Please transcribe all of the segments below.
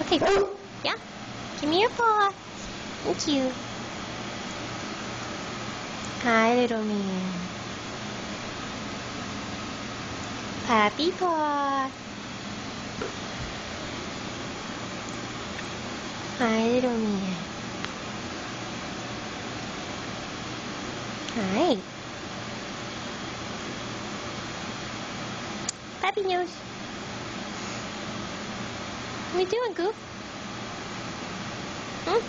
Okay. Yeah. Give me your paw. Thank you. Hi, little man. Puppy paw. Hi, little man. Hi. Puppy nose. What are you doing, Goof? Hmm?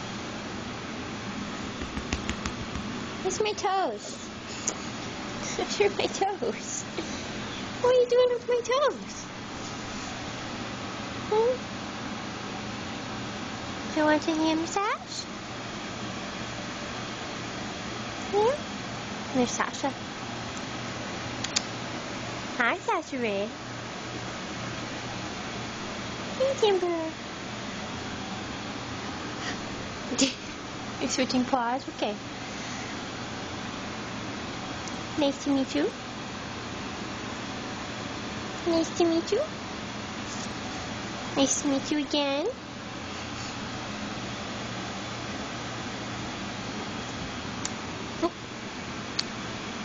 It's my toes. Those are my toes. What are you doing with my toes? Hmm? Do you want a hand massage? Yeah? There's Sasha. Hi, Sasha Ray. Hey, Timber. You're switching paws? Okay. Nice to meet you. Nice to meet you. Nice to meet you again. Oh.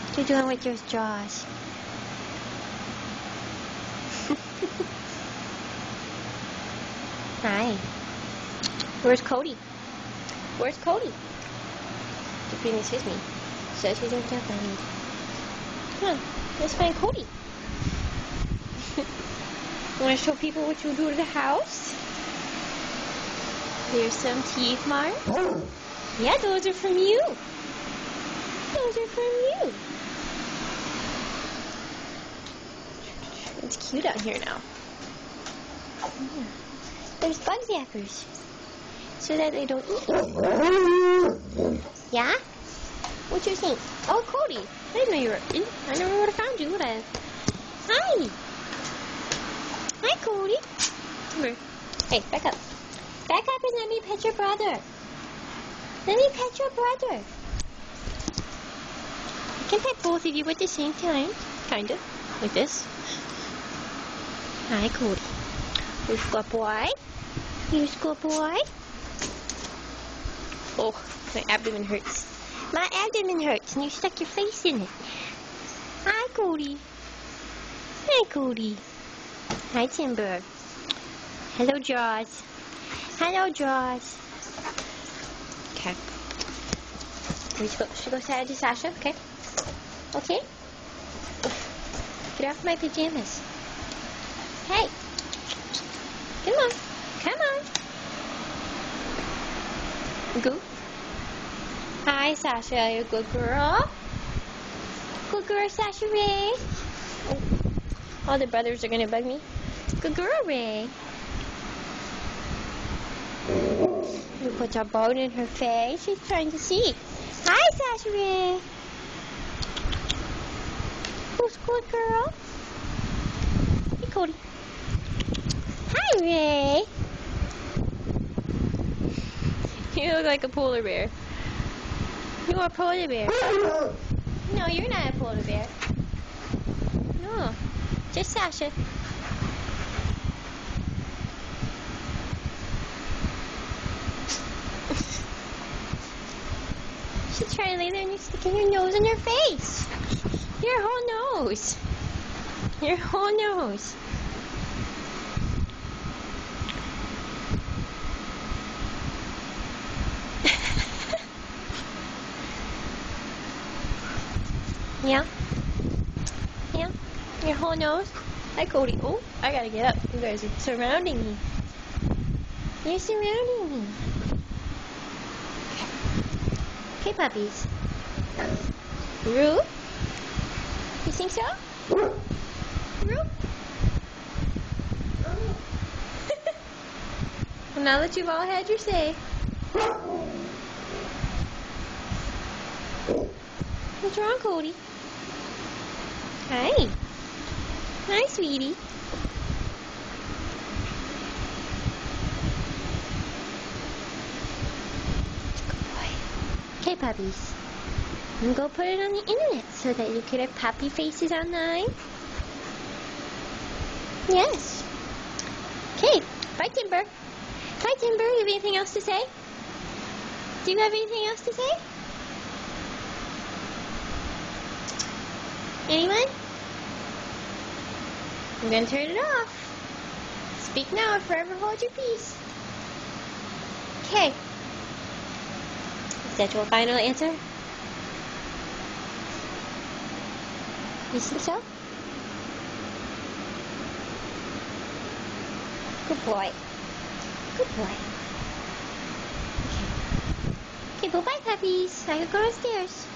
What are you doing with your jaws? Hi. Where's Cody? Where's Cody? The Phoenix with me. So she's in camp on me. Come on, let's find Cody. Want to show people what you do to the house? There's some teeth marks. Yeah, those are from you. Those are from you. It's cute out here now. Yeah. There's bug zappers. So that they don't eat you. Yeah? What you think? Oh, Cody. I didn't know you were in. I never would have found you, would I? Hi. Hi, Cody. Come here. Hey, back up. Back up and let me pet your brother. Let me pet your brother. I can pet both of you at the same time. Kind of. Like this. Hi, Cody. Here's good boy. Here's good boy. Oh, my abdomen hurts. My abdomen hurts and you stuck your face in it. Hi, Cody. Hi, Cody. Hi, Timber. Hello, Jaws. Hello, Jaws. Okay. Should we go say hi to Sasha? Okay. Okay. Get off my pajamas. Hey. Come on. Come on. Go. Hi, Sasha. You're a good girl. Good girl, Sasha Ray. Oh, all the brothers are going to bug me. Good girl, Ray. You put a bone in her face. She's trying to see. Hi, Sasha Ray. Who's good girl? Hey, Cody. Hi, Ray. You look like a polar bear. You're a polar bear. No, you're not a polar bear. No, just Sasha. She's trying to lay there and you're sticking your nose in her face. Your whole nose. Your whole nose. Yeah? Yeah? Your whole nose? Hi, Cody. Oh, I gotta get up. You guys are surrounding me. You're surrounding me. Okay, puppies. Roo? You think so? Roo? Well, now that you've all had your say. What's wrong, Cody? Hi. Hi, sweetie. Good boy. Okay, puppies. You can go put it on the internet so that you could have puppy faces online. Yes. Okay. Bye, Timber. anything else to say? Do you have anything else to say? Anyone? I'm going to turn it off. Speak now or forever hold your peace. Okay. Is that your final answer? You think so? Good boy. Good boy. Okay, bye-bye, puppies. I gotta go downstairs.